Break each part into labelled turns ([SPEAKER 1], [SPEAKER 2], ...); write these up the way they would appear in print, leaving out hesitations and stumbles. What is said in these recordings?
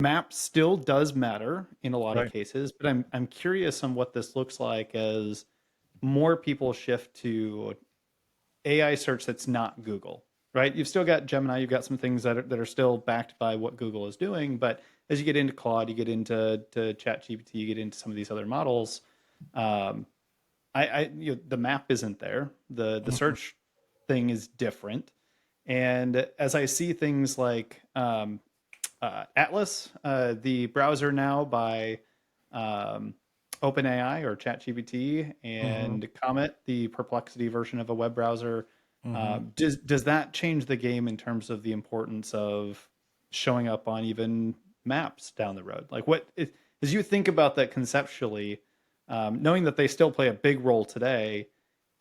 [SPEAKER 1] Map still does matter in a lot of
[SPEAKER 2] Right.
[SPEAKER 1] cases, but I'm curious on what this looks like as more people shift to AI search that's not Google, right? You've still got Gemini, you've got some things that are still backed by what Google is doing, but as you get into Claude, you get into ChatGPT, you get into some of these other models. Um, the map isn't there. The
[SPEAKER 2] Mhm.
[SPEAKER 1] search thing is different, and as I see things like Atlas, the browser now by um, OpenAI or ChatGPT,
[SPEAKER 2] Mhm.
[SPEAKER 1] and Comet, the Perplexity version of a web browser.
[SPEAKER 2] Mhm.
[SPEAKER 1] Does that change the game in terms of the importance of showing up on even maps down the road? Like, as you think about that conceptually, knowing that they still play a big role today,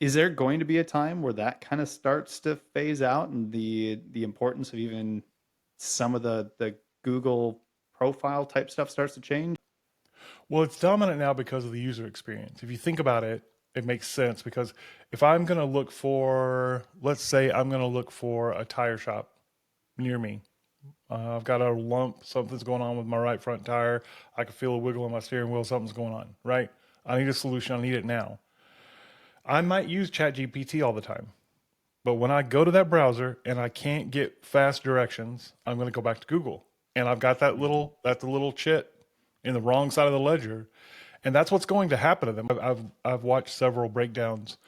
[SPEAKER 1] is there going to be a time where that kind of starts to phase out and the importance of even some of the Google profile type stuff starts to change?
[SPEAKER 2] Well, it's dominant now because of the user experience. If you think about it, it makes sense because if I'm going to look for, let's say I'm going to look for a tire shop near me. I've got a lump, something's going on with my right front tire. I can feel a wiggle in my steering wheel, something's going on, right? I need a solution, I need it now. I might use ChatGPT all the time. But when I go to that browser and I can't get fast directions, I'm going to go back to Google. And I've got that's the little chit in the wrong side of the ledger. And that's what's going to happen to them. I've watched several breakdowns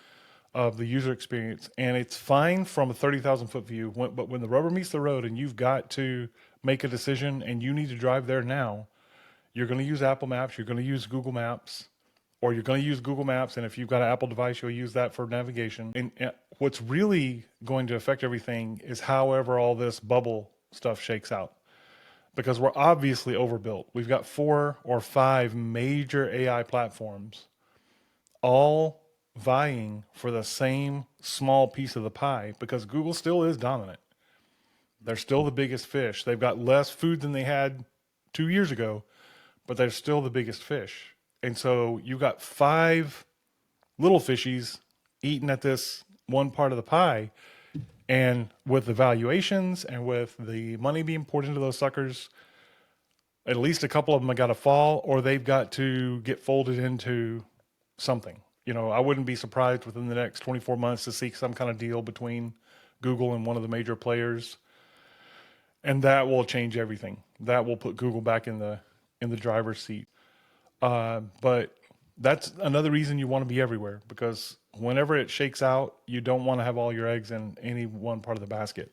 [SPEAKER 2] of the user experience, and it's fine from a 30,000 foot view. But when the rubber meets the road and you've got to make a decision and you need to drive there now, you're going to use Apple Maps, you're going to use Google Maps, or you're going to use Google Maps. And if you've got an Apple device, you'll use that for navigation. And what's really going to affect everything is however all this bubble stuff shakes out. Because we're obviously overbuilt. We've got 4 or 5 major AI platforms all vying for the same small piece of the pie because Google still is dominant. They're still the biggest fish. They've got less food than they had 2 years ago, but they're still the biggest fish. And so you've got 5 little fishies eating at this one part of the pie. And with the valuations and with the money being poured into those suckers, at least a couple of them have got to fall or they've got to get folded into something. I wouldn't be surprised within the next 24 months to see some kind of deal between Google and one of the major players, and that will change everything. That will put Google back in the driver's seat. But that's another reason you want to be everywhere because whenever it shakes out, you don't want to have all your eggs in any one part of the basket.